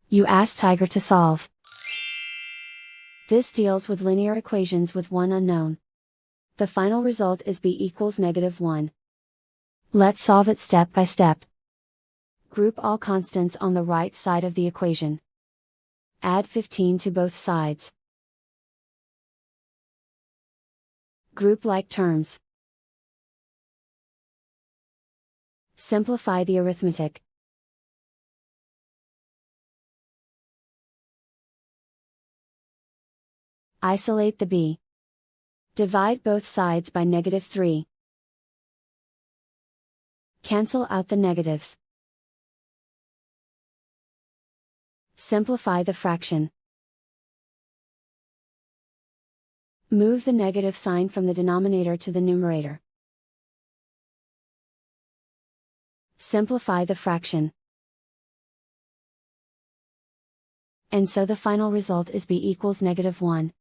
You ask Tiger to solve. This deals with linear equations with one unknown. The final result is b equals -1. Let's solve it step by step. Group all constants on the right side of the equation. Add 15 to both sides. Group like terms. Simplify the arithmetic. Isolate the b. Divide both sides by -3. Cancel out the negatives. Simplify the fraction. Move the negative sign from the denominator to the numerator. Simplify the fraction. And so the final result is b equals -1.